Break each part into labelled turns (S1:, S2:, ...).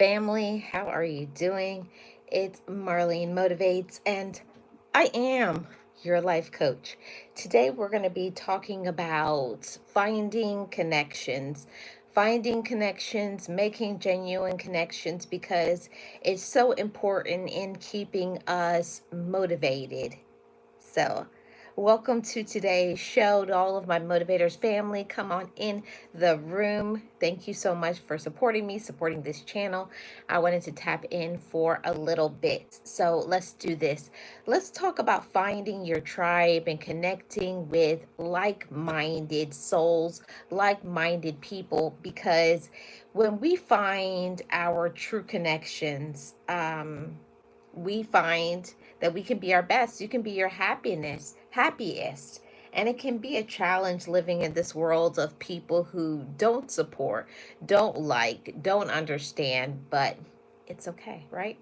S1: family. How are you doing? It's Marlene Motivates, and I am your life coach. Today, we're going to be talking about finding connections, making genuine connections because it's so important in keeping us motivated. So, welcome to today's show to all of my motivators family. Come on in the room. Thank you so much for supporting me, supporting this channel. I wanted to tap in for a little bit. So, let's do this. Let's talk about finding your tribe and connecting with like-minded souls, like-minded people, because when we find our true connections, we find that we can be our best. You can be your happiest. And it can be a challenge living in this world of people who don't support, don't like, don't understand, but it's okay, right?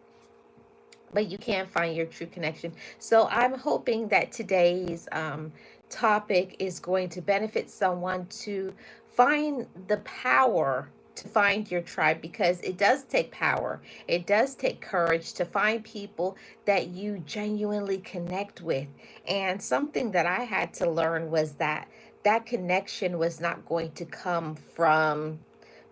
S1: But you can find your true connection. So I'm hoping that today's topic is going to benefit someone to find the power to find your tribe, because it does take power. It does take courage to find people that you genuinely connect with. And something that I had to learn was that that connection was not going to come from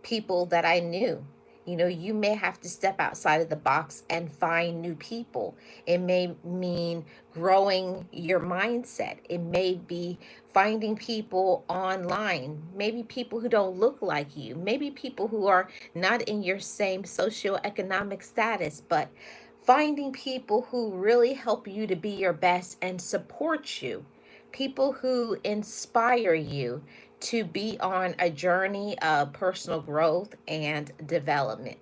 S1: people that I knew. You know, you may have to step outside of the box and find new people. It may mean growing your mindset. It may be finding people online, maybe people who don't look like you, maybe people who are not in your same socioeconomic status, but finding people who really help you to be your best and support you, people who inspire you to be on a journey of personal growth and development,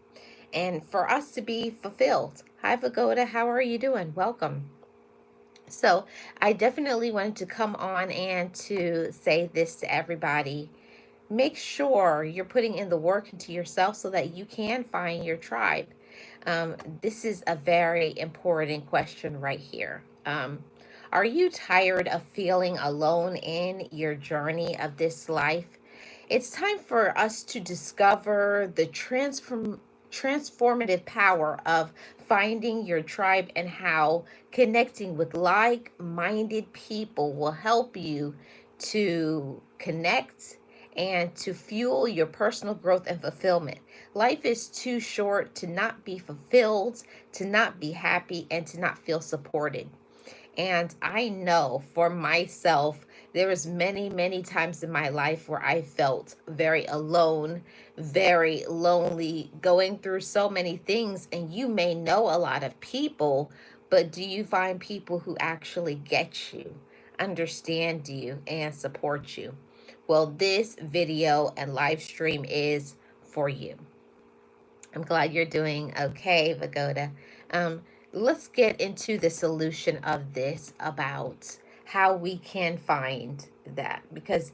S1: and for us to be fulfilled. Hi, Vagoda. How are you doing? Welcome. So, I definitely wanted to come on and to say this to everybody. Make sure you're putting in the work into yourself so that you can find your tribe. This is a very important question right here. Are you tired of feeling alone in your journey of this life? It's time for us to discover the transformative power of finding your tribe, and how connecting with like-minded people will help you to connect and to fuel your personal growth and fulfillment. Life is too short to not be fulfilled, to not be happy, and to not feel supported. And I know for myself, there was many times in my life where I felt very alone, very lonely, going through so many things. And you may know a lot of people, but do you find people who actually get you, understand you, and support you? Well, this video and live stream is for you. I'm glad you're doing okay, Vagoda. Um, let's get into the solution of this, about how we can find that, because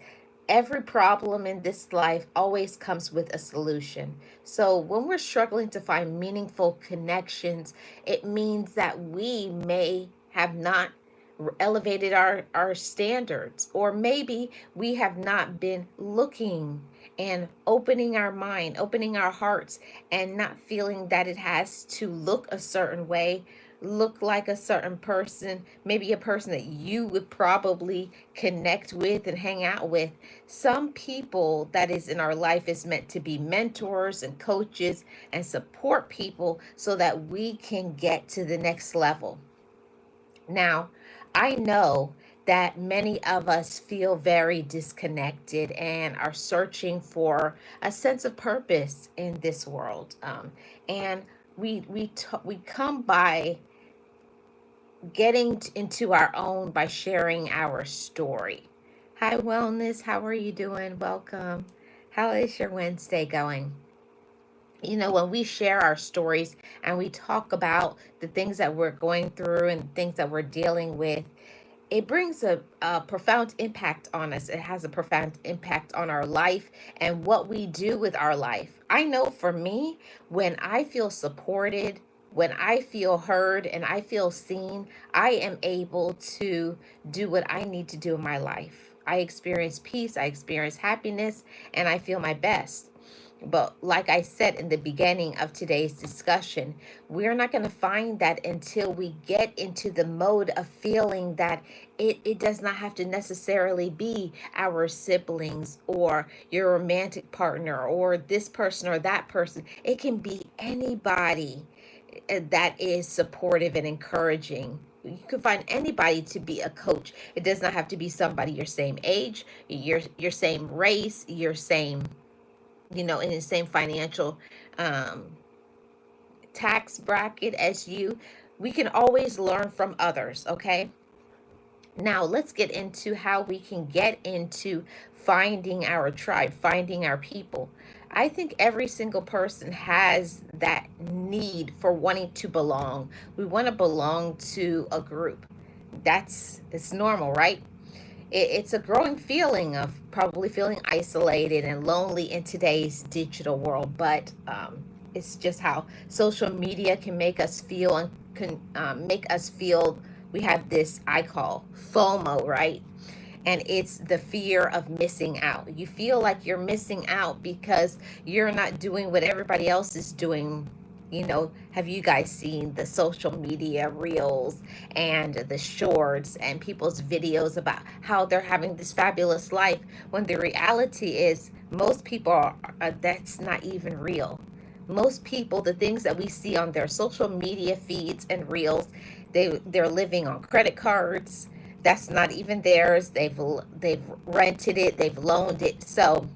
S1: every problem in this life always comes with a solution. So when we're struggling to find meaningful connections, it means that we may have not elevated our standards, or maybe we have not been looking and opening our mind, opening our hearts, and not feeling that it has to look a certain way, look like a certain person, maybe a person that you would probably connect with and hang out with. Some people that is in our life is meant to be mentors and coaches and support people so that we can get to the next level. Now, I know that many of us feel very disconnected and are searching for a sense of purpose in this world. And we come by getting into our own by sharing our story. Hi, Wellness. How are you doing? Welcome. How is your Wednesday going? You know, when we share our stories and we talk about the things that we're going through and things that we're dealing with, it brings a profound impact on us. It has a profound impact on our life and what we do with our life. I know for me, when I feel supported, when I feel heard, and I feel seen, I am able to do what I need to do in my life. I experience peace, I experience happiness, and I feel my best. But like I said in the beginning of today's discussion, we're not going to find that until we get into the mode of feeling that it does not have to necessarily be our siblings or your romantic partner or this person or that person. It can be anybody that is supportive and encouraging. You can find anybody to be a coach. It does not have to be somebody your same age, your same race, your same, in the same financial um, tax bracket as you. We can always learn from others, okay? Now, let's get into how we can get into finding our tribe, finding our people. I think every single person has that need for wanting to belong. We want to belong to a group. It's normal, right? It's a growing feeling of probably feeling isolated and lonely in today's digital world, but it's just how social media can make us feel, and can make us feel we have this I call FOMO, right? And it's the fear of missing out. You feel like you're missing out because you're not doing what everybody else is doing. Have you guys seen the social media reels and the shorts and people's videos about how they're having this fabulous life, when the reality is most people that's not even real. Most people, the things that we see on their social media feeds and reels, they're living on credit cards that's not even theirs. They've rented it, they've loaned it. So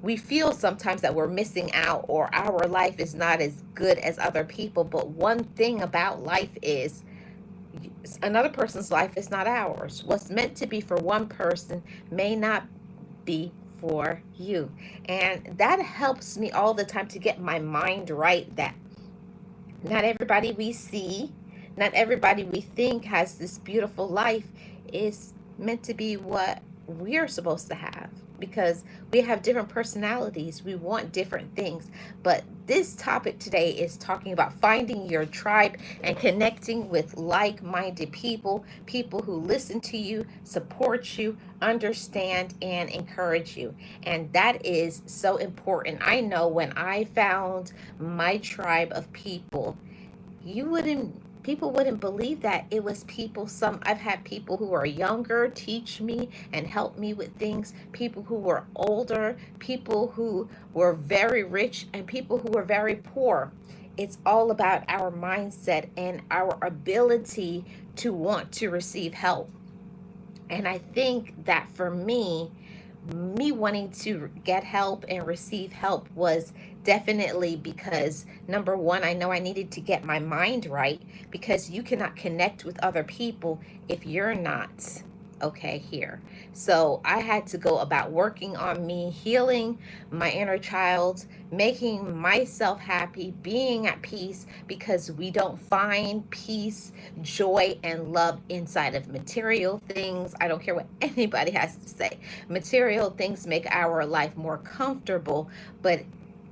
S1: we feel sometimes that we're missing out or our life is not as good as other people. But one thing about life is another person's life is not ours. What's meant to be for one person may not be for you. And that helps me all the time to get my mind right, that not everybody we see, not everybody we think has this beautiful life is meant to be what we're supposed to have, because we have different personalities. We want different things. But this topic today is talking about finding your tribe and connecting with like minded people, people who listen to you, support you, understand, and encourage you. And that is so important. I know when I found my tribe of people, you wouldn't people wouldn't believe that it was people. I've had people who are younger teach me and help me with things, people who were older, people who were very rich, and people who were very poor. It's all about our mindset and our ability to want to receive help. And I think that for me wanting to get help and receive help was definitely because, number one, I know I needed to get my mind right, because you cannot connect with other people if you're not okay here. So I had to go about working on me, healing my inner child, making myself happy, being at peace, because we don't find peace, joy, and love inside of material things. I don't care what anybody has to say. Material things make our life more comfortable, but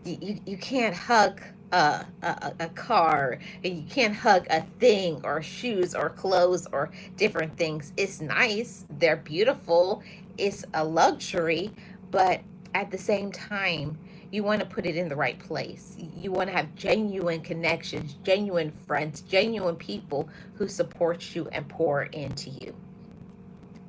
S1: you can't hug a car, and you can't hug a thing or shoes or clothes or different things. It's nice, they're beautiful, it's a luxury, but at the same time, you want to put it in the right place. You want to have genuine connections, genuine friends, genuine people who support you and pour into you,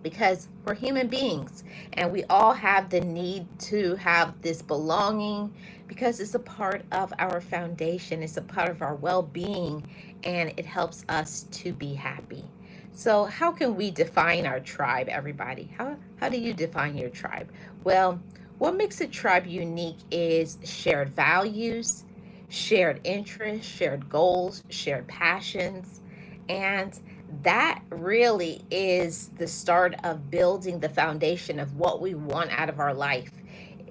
S1: because we're human beings and we all have the need to have this belonging, because it's a part of our foundation, it's a part of our well-being, and it helps us to be happy. So how can we define our tribe, everybody? How do you define your tribe? Well, what makes a tribe unique is shared values, shared interests, shared goals, shared passions, and that really is the start of building the foundation of what we want out of our life.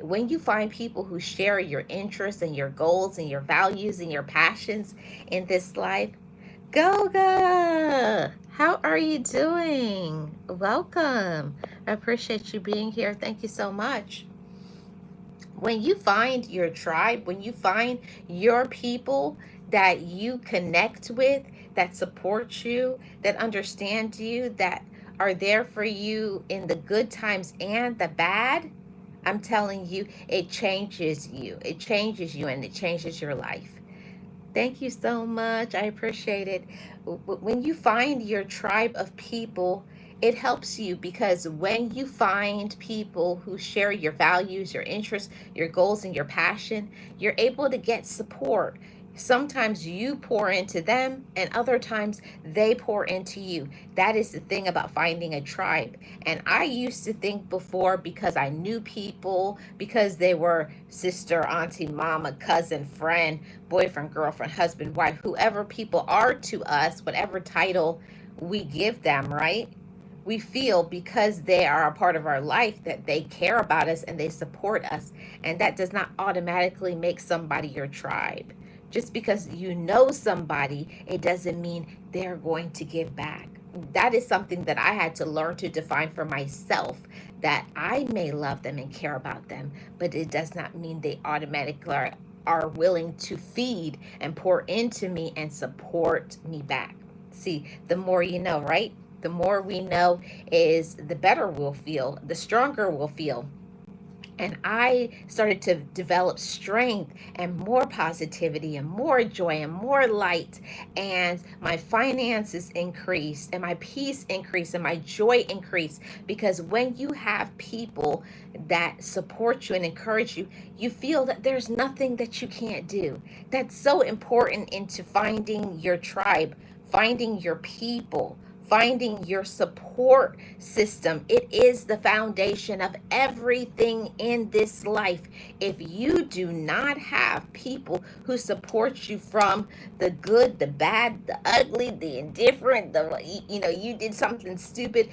S1: When you find people who share your interests and your goals and your values and your passions in this life, Goga, how are you doing? Welcome. I appreciate you being here. Thank you so much. When you find your tribe, when you find your people that you connect with, that support you, that understand you, that are there for you in the good times and the bad, I'm telling you, it changes you. It changes you and it changes your life. Thank you so much. I appreciate it. When you find your tribe of people, it helps you because when you find people who share your values, your interests, your goals, and your passion, you're able to get support. Sometimes you pour into them, and other times they pour into you. That is the thing about finding a tribe. And I used to think before, because I knew people, because they were sister, auntie, mama, cousin, friend, boyfriend, girlfriend, husband, wife, whoever people are to us, whatever title we give them, right? We feel because they are a part of our life that they care about us and they support us. And that does not automatically make somebody your tribe. Just because you know somebody, it doesn't mean they're going to give back. That is something that I had to learn to define for myself, that I may love them and care about them, but it does not mean they automatically are willing to feed and pour into me and support me back. See, the more you know, right? The more we know is the better we'll feel, the stronger we'll feel. And I started to develop strength and more positivity and more joy and more light. And my finances increased and my peace increased and my joy increased. Because when you have people that support you and encourage you, you feel that there's nothing that you can't do. That's so important into finding your tribe, finding your people, finding your support system. It is the foundation of everything in this life. If you do not have people who support you from the good, the bad, the ugly, the indifferent, you did something stupid,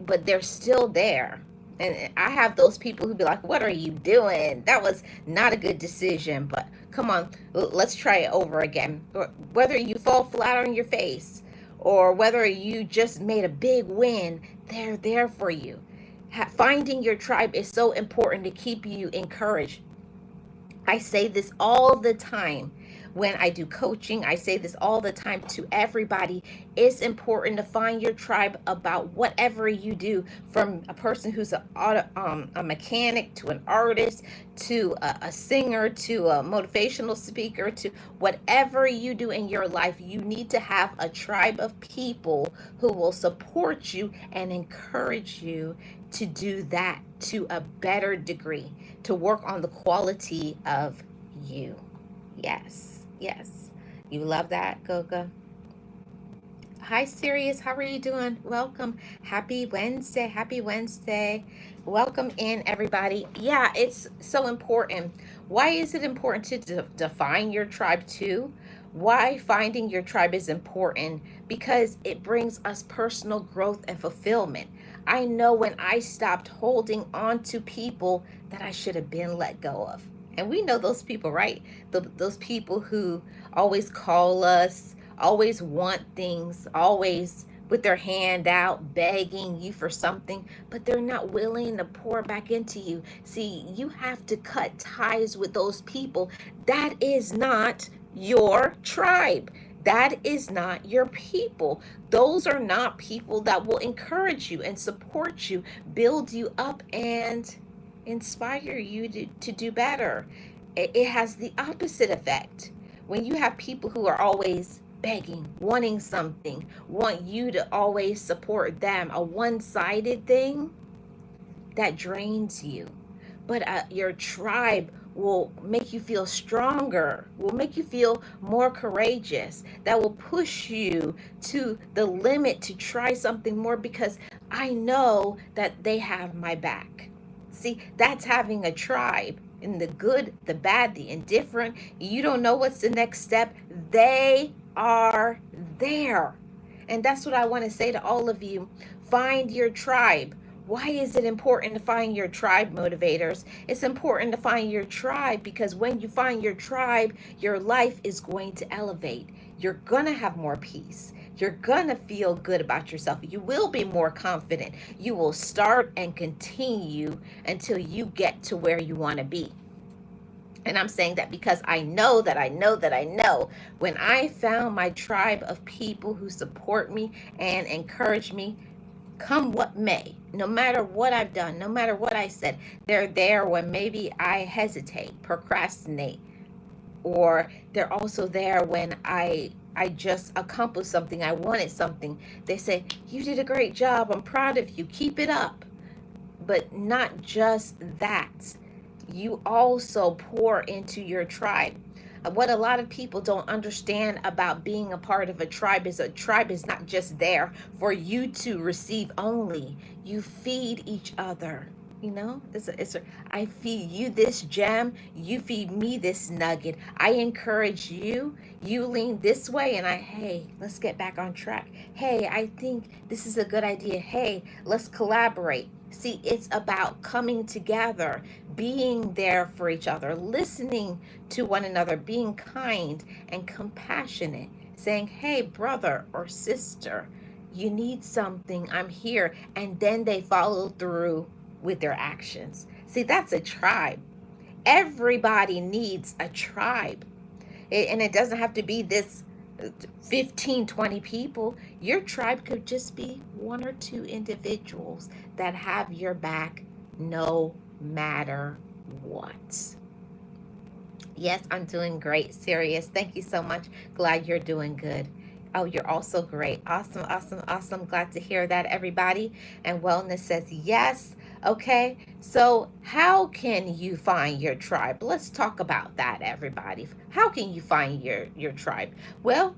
S1: but they're still there. And I have those people who be like, "What are you doing? That was not a good decision, but come on, let's try it over again." Whether you fall flat on your face or whether you just made a big win, they're there for you. Finding your tribe is so important to keep you encouraged. I say this all the time when I do coaching. I say this all the time to everybody. It's important to find your tribe about whatever you do, from a person who's a mechanic to an artist to a singer to a motivational speaker to whatever you do in your life. You need to have a tribe of people who will support you and encourage you to do that to a better degree, to work on the quality of you. Yes, yes. You love that, Goga? Hi, Sirius. How are you doing? Welcome. Happy Wednesday. Happy Wednesday. Welcome in, everybody. Yeah, it's so important. Why is it important to define your tribe, too? Why finding your tribe is important? Because it brings us personal growth and fulfillment. I know when I stopped holding on to people that I should have been let go of. And we know those people, right? Those people who always call us, always want things, always with their hand out, begging you for something, but they're not willing to pour back into you. See, you have to cut ties with those people. That is not your tribe. That is not your people. Those are not people that will encourage you and support you, build you up, and inspire you to do better. It has the opposite effect. When you have people who are always begging, wanting something, want you to always support them, a one-sided thing, that drains you. But your tribe will make you feel stronger, will make you feel more courageous, that will push you to the limit to try something more because I know that they have my back. See, that's having a tribe. In the good, the bad, the indifferent, you don't know what's the next step. They are there. And that's what I want to say to all of you. Find your tribe. Why is it important to find your tribe, motivators? It's important to find your tribe because when you find your tribe, your life is going to elevate. You're going to have more peace. You're going to feel good about yourself. You will be more confident. You will start and continue until you get to where you want to be. And I'm saying that because I know that I know that I know when I found my tribe of people who support me and encourage me, come what may, no matter what I've done, no matter what I said. They're there when maybe I hesitate, procrastinate, or they're also there when I just accomplished something, I wanted something. They say, "You did a great job. I'm proud of you. Keep it up." But not just that, you also pour into your tribe. What a lot of people don't understand about being a part of a tribe is not just there for you to receive only. You feed each other. You know, I feed you this gem, you feed me this nugget. I encourage you, you lean this way, and hey, let's get back on track. Hey, I think this is a good idea. Hey, let's collaborate. See, it's about coming together, being there for each other, listening to one another, being kind and compassionate, saying, "Hey, brother or sister, you need something, I'm here." And then they follow through with their actions. See, that's a tribe. Everybody needs a tribe. And it doesn't have to be this 15, 20 people. Your tribe could just be one or two individuals that have your back no matter what. Yes, I'm doing great. Serious. Thank you so much. Glad you're doing good. Oh, you're also great. Awesome, awesome, awesome. Glad to hear that, everybody. And Wellness says yes. Okay, so how can you find your tribe? Let's talk about that, everybody. How can you find your tribe? Well,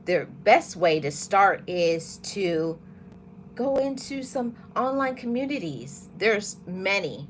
S1: the best way to start is to go into some online communities. There's many.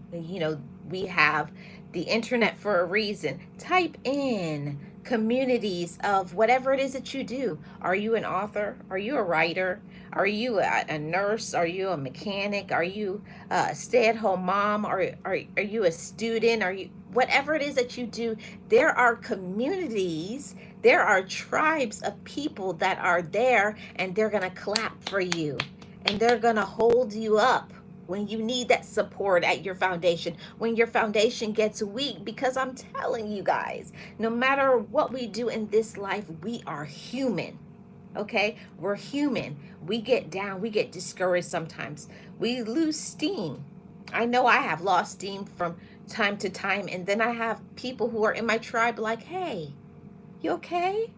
S1: We have the internet for a reason. Type in communities of whatever it is that you do. Are you an author? Are you a writer? Are you a nurse? Are you a mechanic? Are you a stay-at-home mom? Are you a student? Are you whatever it is that you do? There are communities, there are tribes of people that are there, and they're going to clap for you, and they're going to hold you up when you need that support at your foundation, when your foundation gets weak. Because I'm telling you guys, no matter what we do in this life, we are human. Okay, we're human. We get down, we get discouraged sometimes, we lose steam. I know I have lost steam from time to time, and then I have people who are in my tribe like, "Hey, you okay?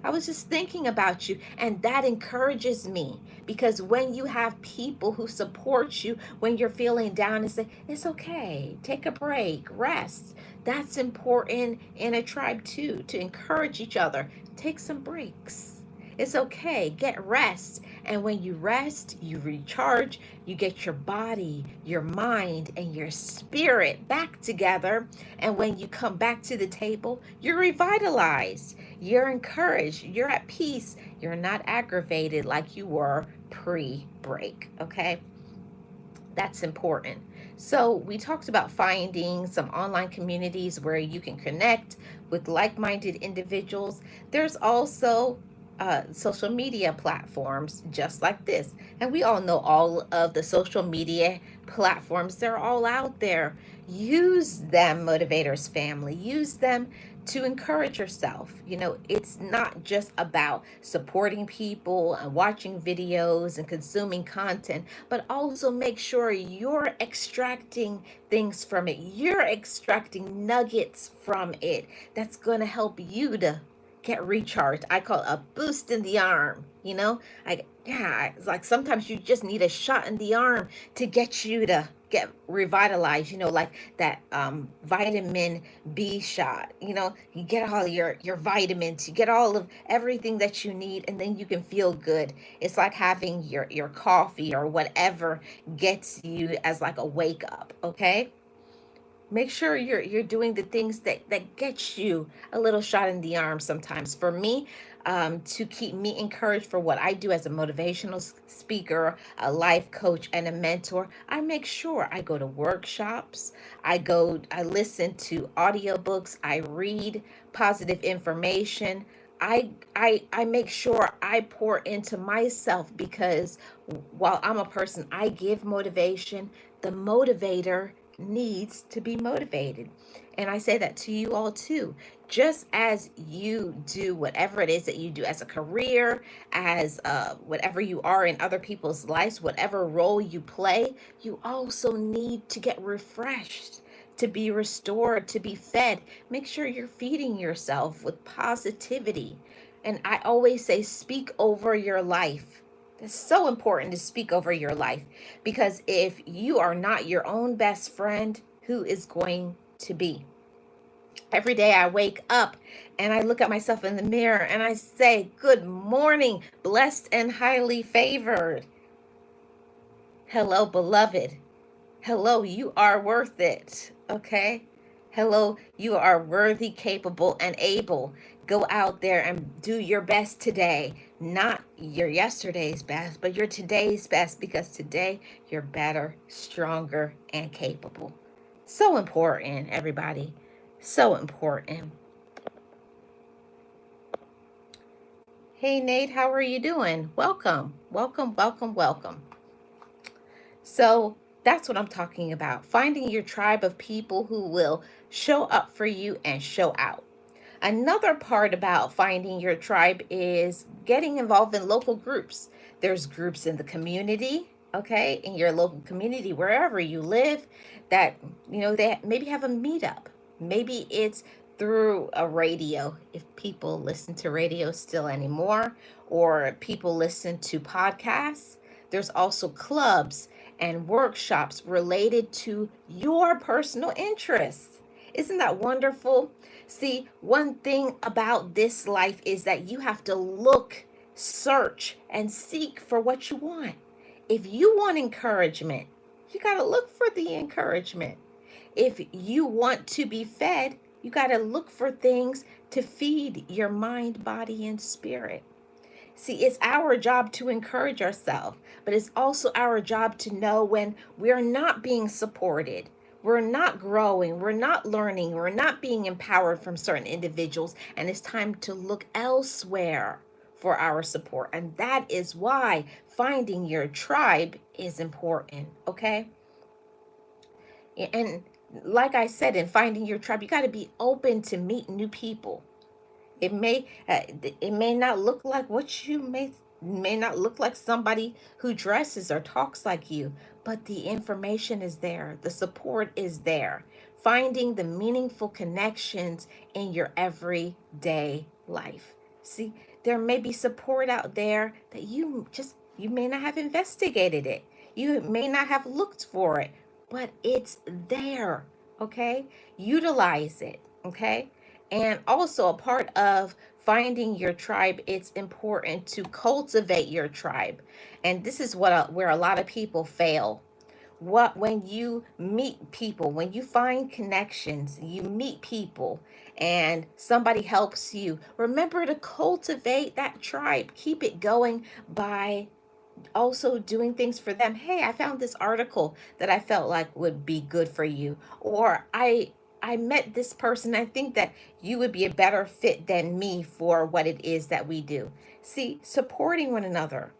S1: I was just thinking about you." And that encourages me, because when you have people who support you when you're feeling down and say, "It's okay, take a break, rest," that's important in a tribe too, to encourage each other. Take some breaks. It's okay, get rest. And when you rest, you recharge, you get your body, your mind, and your spirit back together. And when you come back to the table, you're revitalized. You're encouraged. You're at peace. You're not aggravated like you were pre-break. Okay? That's important. So, we talked about finding some online communities where you can connect with like minded individuals. There's also social media platforms just like this. And we all know all of the social media platforms, they're all out there. Use them, Motivators family. Use them to encourage yourself. It's not just about supporting people and watching videos and consuming content, but also make sure you're extracting things from it. You're extracting nuggets from it that's going to help you to get recharged. I call it a boost in the arm. It's like sometimes you just need a shot in the arm to get you to get revitalized, like that vitamin B shot. You get all your vitamins, you get all of everything that you need, and then you can feel good. It's like having your coffee or whatever gets you as like a wake up. Okay, make sure you're doing the things that get you a little shot in the arm sometimes. For me, to keep me encouraged for what I do as a motivational speaker, a life coach, and a mentor, I make sure I go to workshops, I listen to audiobooks, I read positive information. I make sure I pour into myself, because while I'm a person, I give motivation. The motivator needs to be motivated. And I say that to you all too. Just as you do whatever it is that you do as a career, as whatever you are in other people's lives, whatever role you play, you also need to get refreshed, to be restored, to be fed. Make sure you're feeding yourself with positivity. And I always say, speak over your life. It's so important to speak over your life, because if you are not your own best friend, who is going to be? Every day I wake up and I look at myself in the mirror and I say, good morning, blessed and highly favored. Hello, beloved. Hello, you are worth it. Okay? Hello, you are worthy, capable, and able. Go out there and do your best today. Not your yesterday's best, but your today's best, because today you're better, stronger, and capable. So important, everybody. So important. Hey, Nate, how are you doing? Welcome, welcome, welcome, welcome. So that's what I'm talking about. Finding your tribe of people who will show up for you and show out. Another part about finding your tribe is getting involved in local groups. There's groups in the community, okay, in your local community, wherever you live, that, they maybe have a meetup. Maybe it's through a radio, if people listen to radio still anymore, or people listen to podcasts. There's also clubs and workshops related to your personal interests. Isn't that wonderful? See, one thing about this life is that you have to look, search, and seek for what you want. If you want encouragement, you got to look for the encouragement. If you want to be fed, you got to look for things to feed your mind, body, and spirit. See, it's our job to encourage ourselves, but it's also our job to know when we're not being supported, we're not growing, we're not learning, we're not being empowered from certain individuals, and it's time to look elsewhere for our support. And that is why finding your tribe is important, okay? And like I said, in finding your tribe, you got to be open to meet new people. It may not look like what you may not look like somebody who dresses or talks like you, but the information is there, the support is there. Finding the meaningful connections in your everyday life. See, there may be support out there that you may not have investigated it, you may not have looked for it, but it's there. Okay, utilize it. Okay. And also, a part of finding your tribe, it's important to cultivate your tribe. And this is where a lot of people fail. When you meet people, when you find connections, you meet people and somebody helps you, remember to cultivate that tribe. Keep it going by also doing things for them. Hey, I found this article that I felt like would be good for you, or I met this person. I think that you would be a better fit than me for what it is that we do. See, supporting one another,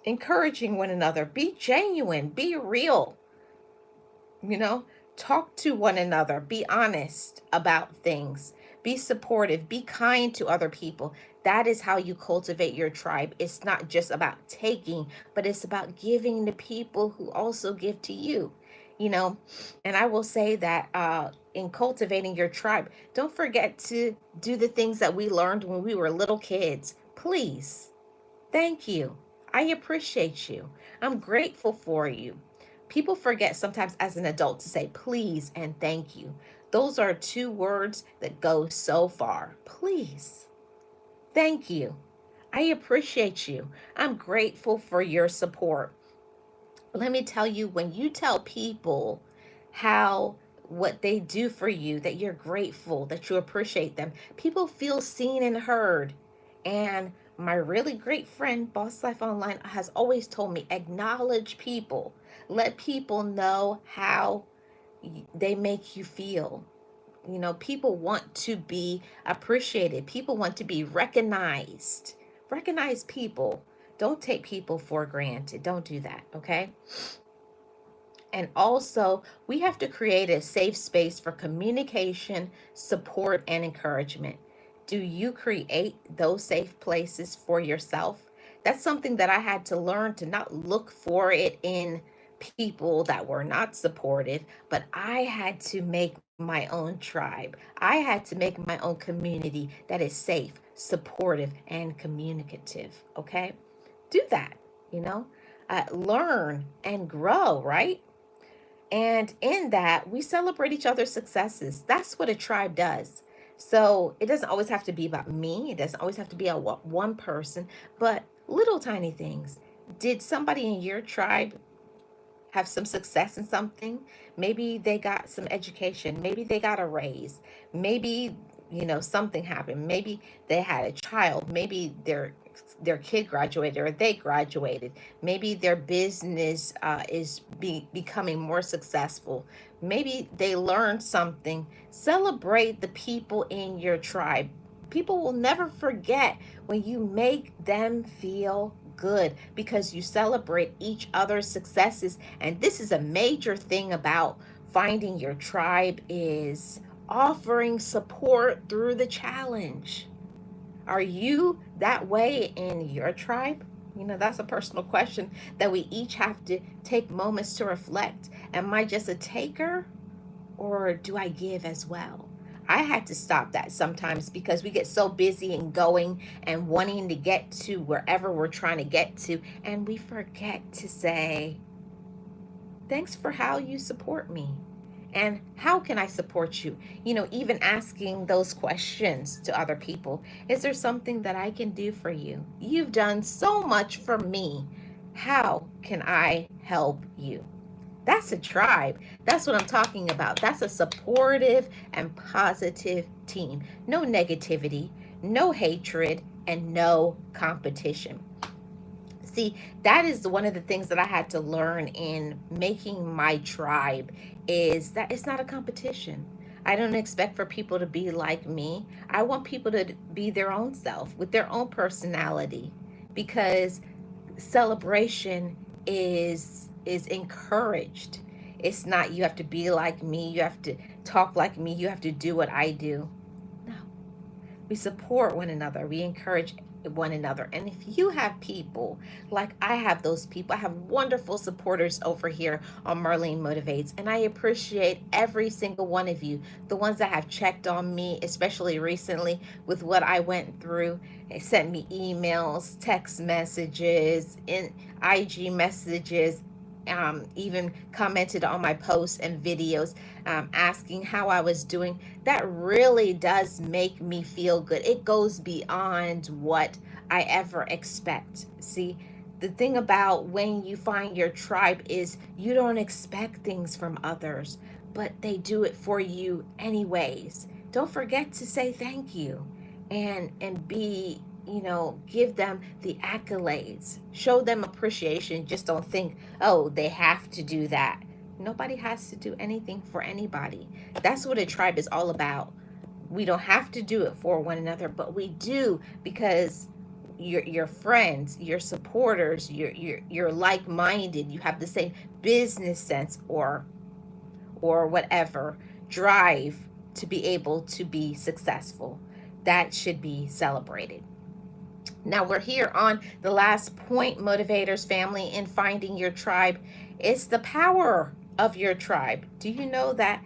S1: encouraging one another, be genuine, be real, you know, talk to one another, be honest about things, be supportive, be kind to other people. That is how you cultivate your tribe. It's not just about taking, but it's about giving to people who also give to you, you know. And I will say that in cultivating your tribe, don't forget to do the things that we learned when we were little kids. Please. Thank you. I appreciate you. I'm grateful for you. People forget sometimes as an adult to say please and thank you. Those are two words that go so far. Please. Thank you. I appreciate you. I'm grateful for your support. Let me tell you, when you tell people how what they do for you, that you're grateful, that you appreciate them, people feel seen and heard. And my really great friend, Boss Life Online, has always told me, acknowledge people. Let people know how they make you feel. You know, people want to be appreciated. People want to be recognized. Recognize people. Don't take people for granted. Don't do that, okay? And also, we have to create a safe space for communication, support, and encouragement. Do you create those safe places for yourself? That's something that I had to learn, to not look for it in people that were not supportive, but I had to make my own tribe. I had to make my own community that is safe, supportive, and communicative. Okay? Do that, you know? Learn and grow, right? And in that, we celebrate each other's successes. That's what a tribe does. So it doesn't always have to be about me, it doesn't always have to be about one person, but little tiny things. Did somebody in your tribe have some success in something? Maybe they got some education, maybe they got a raise, maybe something happened, maybe they had a child, maybe their kid graduated or they graduated, maybe their business is becoming more successful, maybe they learned something. Celebrate the people in your tribe. People will never forget when you make them feel good because you celebrate each other's successes. And this is a major thing about finding your tribe, is offering support through the challenge. Are you that way in your tribe? That's a personal question that we each have to take moments to reflect. Am I just a taker, or do I give as well? I had to stop that sometimes because we get so busy and going and wanting to get to wherever we're trying to get to, and we forget to say, thanks for how you support me. And how can I support you? Even asking those questions to other people. Is there something that I can do for you? You've done so much for me. How can I help you? That's a tribe. That's what I'm talking about. That's a supportive and positive team. No negativity, no hatred, and no competition. See, that is one of the things that I had to learn in making my tribe, is that it's not a competition. I don't expect for people to be like me. I want people to be their own self with their own personality, because celebration is encouraged. It's not, you have to be like me, you have to talk like me, you have to do what I do. No. We support one another, we encourage one another. And if you have people like I have, those people, I have wonderful supporters over here on Marlene Motivates, and I appreciate every single one of you, the ones that have checked on me, especially recently with what I went through. They sent me emails, text messages, in IG messages, even commented on my posts and videos, asking how I was doing. That really does make me feel good. It goes beyond what I ever expect. See, the thing about when you find your tribe is you don't expect things from others, but they do it for you anyways. Don't forget to say thank you, and be, give them the accolades, show them appreciation. Just don't think, oh, they have to do that. Nobody has to do anything for anybody. That's what a tribe is all about. We don't have to do it for one another, but we do because your friends, your supporters, you're like-minded, you have the same business sense, or whatever drive to be able to be successful. That should be celebrated. Now we're here on the last point, motivators family, in finding your tribe. It's the power of your tribe. Do you know that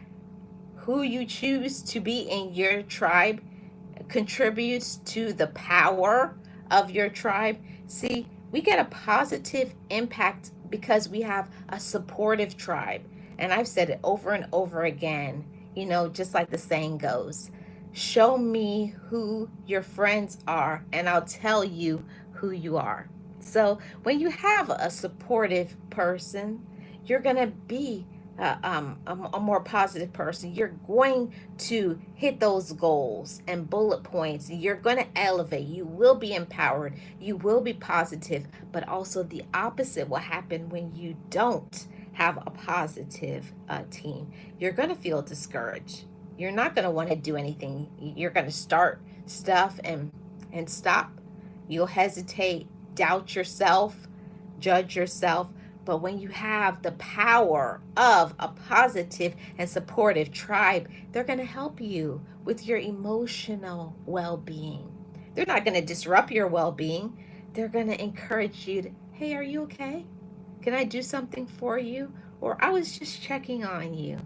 S1: who you choose to be in your tribe contributes to the power of your tribe? See, we get a positive impact because we have a supportive tribe. And I've said it over and over again, just like the saying goes, show me who your friends are, and I'll tell you who you are. So when you have a supportive person, you're going to be a more positive person. You're going to hit those goals and bullet points. You're going to elevate. You will be empowered. You will be positive. But also the opposite will happen when you don't have a positive team. You're going to feel discouraged. You're not going to want to do anything. You're going to start stuff and stop. You'll hesitate, doubt yourself, judge yourself. But when you have the power of a positive and supportive tribe, they're going to help you with your emotional well being. They're not going to disrupt your well being. They're going to encourage you to, hey, are you okay? Can I do something for you? Or I was just checking on you.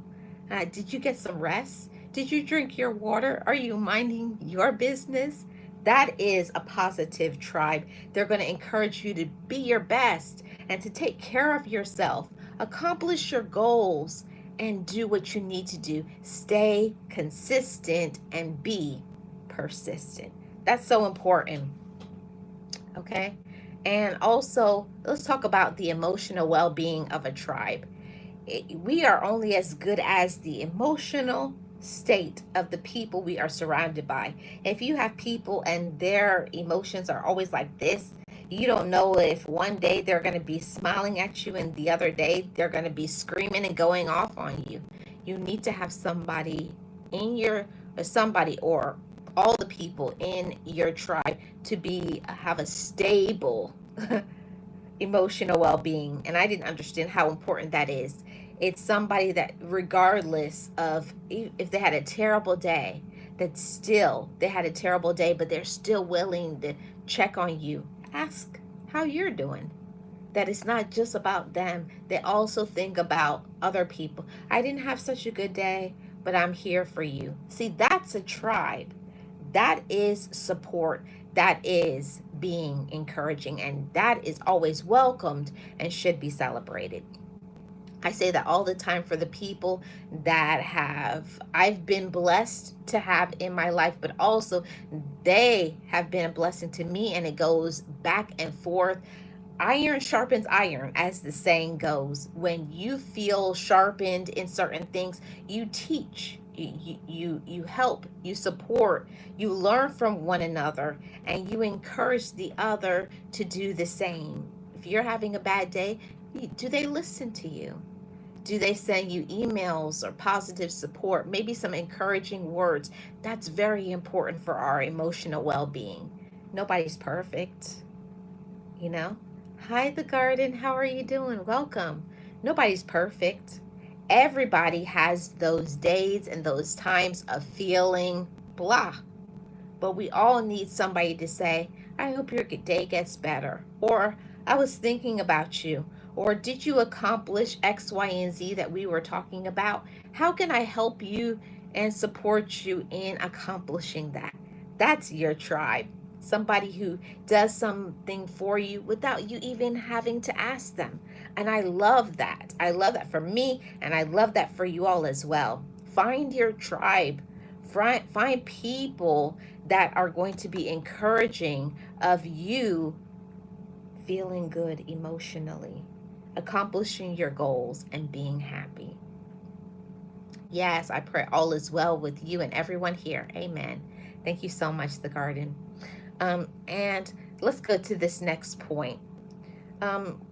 S1: Did you get some rest? Did you drink your water? Are you minding your business? That is a positive tribe. They're going to encourage you to be your best and to take care of yourself, accomplish your goals, and do what you need to do. Stay consistent and be persistent. That's so important. Okay. And also, let's talk about the emotional well being of a tribe. We are only as good as the emotional state of the people we are surrounded by. If you have people and their emotions are always like this, you don't know if one day they're going to be smiling at you and the other day they're going to be screaming and going off on you. You need to have somebody in your, or somebody, or all the people in your tribe to be have a stable emotional well-being. And I didn't understand how important that is. It's somebody that, regardless of if they had a terrible day, that still they had a terrible day, but they're still willing to check on you, ask how you're doing. That it's not just about them. They also think about other people. I didn't have such a good day, but I'm here for you. See, that's a tribe. That is support. That is being encouraging, and that is always welcomed and should be celebrated. I say that all the time for the people that I've been blessed to have in my life, but also they have been a blessing to me, and it goes back and forth. Iron sharpens iron, as the saying goes. When you feel sharpened in certain things, you teach, you help, you support, you learn from one another, and you encourage the other to do the same. If you're having a bad day, do they listen to you? Do they send you emails or positive support, maybe some encouraging words? That's very important for our emotional well-being. Nobody's perfect, you know. Hi, the garden. How are you doing? Welcome. Nobody's perfect. Everybody has those days and those times of feeling blah. But we all need somebody to say, I hope your day gets better. Or I was thinking about you. Or did you accomplish X, Y, and Z that we were talking about? How can I help you and support you in accomplishing that? That's your tribe. Somebody who does something for you without you even having to ask them. And I love that. I love that for me, and I love that for you all as well. Find your tribe. Find people that are going to be encouraging of you feeling good emotionally, accomplishing your goals, and being happy. Yes, I pray all is well with you and everyone here. Amen. Thank you so much, the garden. And let's go to this next point.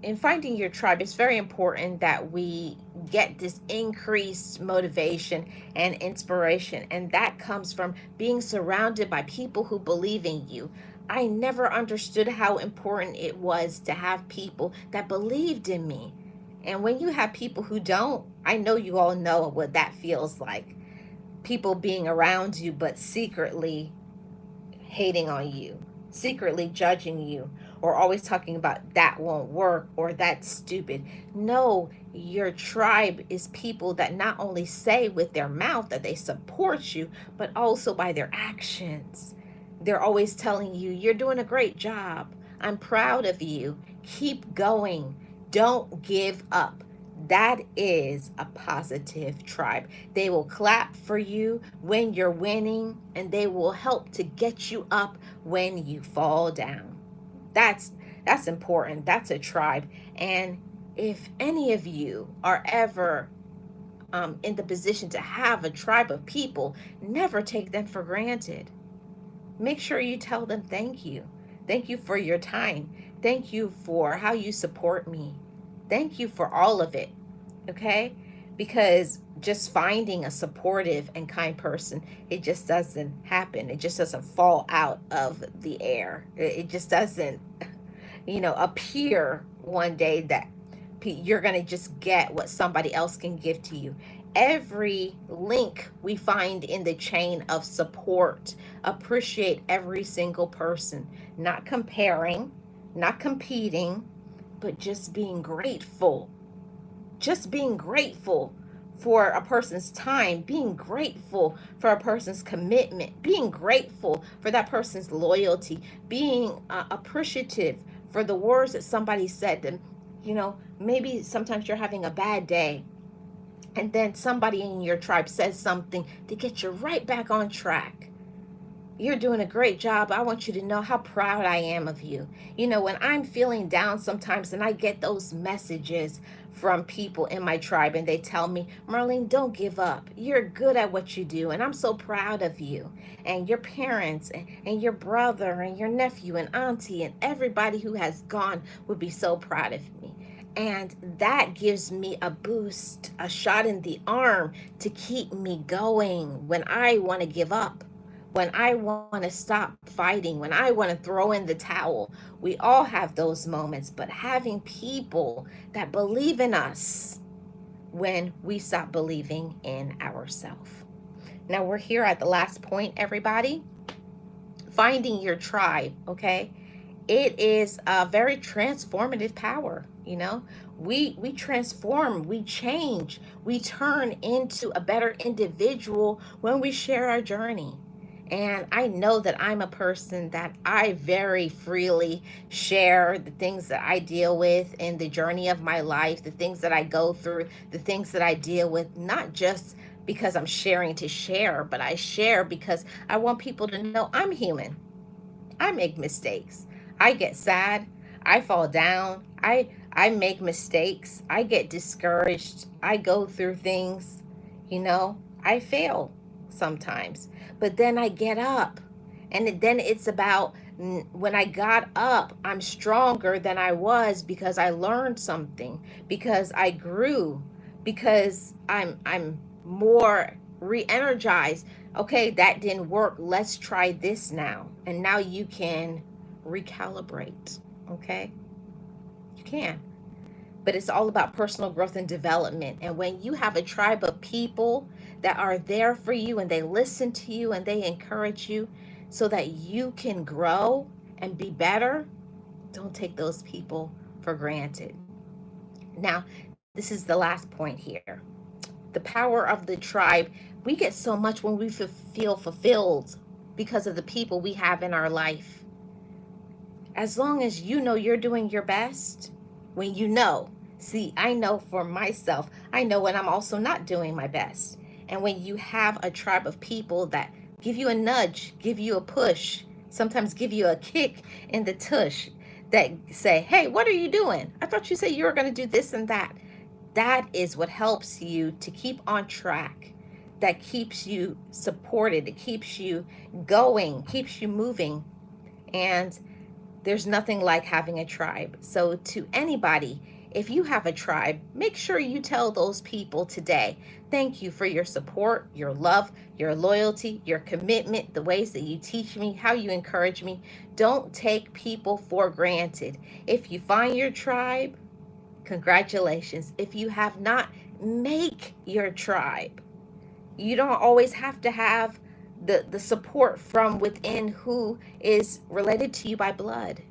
S1: In finding your tribe, it's very important that we get this increased motivation and inspiration, and that comes from being surrounded by people who believe in you. I never understood how important it was to have people that believed in me. And when you have people who don't, I know you all know what that feels like. People being around you, but secretly hating on you, secretly judging you, or always talking about that won't work or that's stupid. No, your tribe is people that not only say with their mouth that they support you, but also by their actions. They're always telling you, you're doing a great job. I'm proud of you. Keep going. Don't give up. That is a positive tribe. They will clap for you when you're winning, and they will help to get you up when you fall down. That's important. That's a tribe. And if any of you are ever in the position to have a tribe of people, never take them for granted. Make sure you tell them thank you. Thank you for your time. Thank you for how you support me. Thank you for all of it. Okay? Because just finding a supportive and kind person, it just doesn't happen. It just doesn't fall out of the air. It just doesn't, appear one day that you're going to just get what somebody else can give to you. Every link we find in the chain of support. Appreciate every single person, not comparing, not competing, but just being grateful. Just being grateful for a person's time, being grateful for a person's commitment, being grateful for that person's loyalty, being appreciative for the words that somebody said. And, maybe sometimes you're having a bad day, and then somebody in your tribe says something to get you right back on track. You're doing a great job. I want you to know how proud I am of you. When I'm feeling down sometimes and I get those messages from people in my tribe and they tell me, Marlene, don't give up. You're good at what you do. And I'm so proud of you. And your parents and your brother and your nephew and auntie and everybody who has gone would be so proud of me. And that gives me a boost, a shot in the arm to keep me going when I want to give up, when I want to stop fighting, when I want to throw in the towel. We all have those moments, but having people that believe in us when we stop believing in ourselves. Now we're here at the last point, everybody. Finding your tribe, okay? It is a very transformative power. We transform, we change, we turn into a better individual when we share our journey. And I know that I'm a person that I very freely share the things that I deal with in the journey of my life, the things that I go through, the things that I deal with, not just because I'm sharing to share, but I share because I want people to know I'm human. I make mistakes. I get sad. I fall down. I make mistakes. I get discouraged. I go through things. I fail sometimes. But then I get up. And then it's about when I got up, I'm stronger than I was because I learned something, because I grew, because I'm more re-energized. Okay, that didn't work. Let's try this now. And now you can recalibrate. Okay? You can. But it's all about personal growth and development. And when you have a tribe of people that are there for you and they listen to you and they encourage you so that you can grow and be better, don't take those people for granted. Now, this is the last point here. The power of the tribe. We get so much when we feel fulfilled because of the people we have in our life. As long as you know you're doing your best, when see, I know for myself, I know when I'm also not doing my best. And when you have a tribe of people that give you a nudge, give you a push, sometimes give you a kick in the tush, that say, hey, what are you doing? I thought you said you were going to do this and that. That is what helps you to keep on track. That keeps you supported. It keeps you going, keeps you moving. And there's nothing like having a tribe. So to anybody, if you have a tribe, make sure you tell those people today, thank you for your support, your love, your loyalty, your commitment, the ways that you teach me, how you encourage me. Don't take people for granted. If you find your tribe, congratulations. If you have not, make your tribe. You don't always have to have the support from within who is related to you by blood.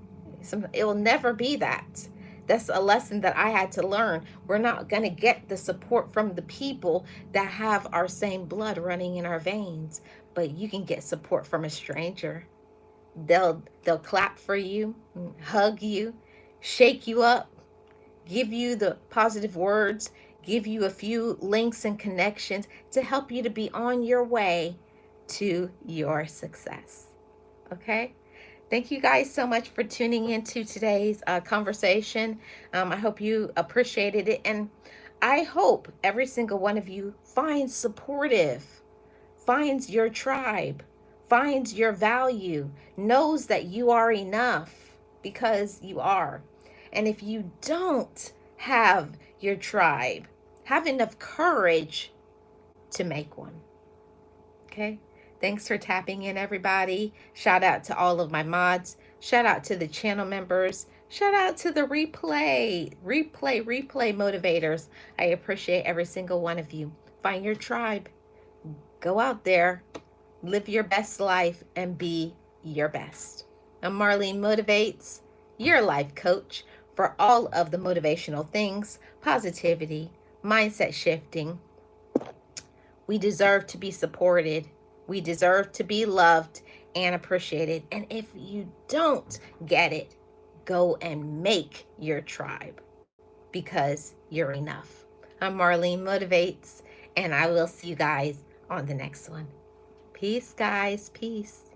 S1: It will never be that. That's a lesson that I had to learn. We're not going to get the support from the people that have our same blood running in our veins, but you can get support from a stranger. They'll clap for you, hug you, shake you up, give you the positive words, give you a few links and connections to help you to be on your way to your success. Okay? Thank you guys so much for tuning into today's conversation. I hope you appreciated it. And I hope every single one of you finds supportive, finds your tribe, finds your value, knows that you are enough because you are. And if you don't have your tribe, have enough courage to make one. Okay? Thanks for tapping in, everybody. Shout out to all of my mods. Shout out to the channel members. Shout out to the replay motivators. I appreciate every single one of you. Find your tribe. Go out there, live your best life, and be your best. I'm Marlene Motivates, your life coach for all of the motivational things, positivity, mindset shifting. We deserve to be supported. We deserve to be loved and appreciated. And if you don't get it, go and make your tribe because you're enough. I'm Marlene Motivates, and I will see you guys on the next one. Peace, guys. Peace.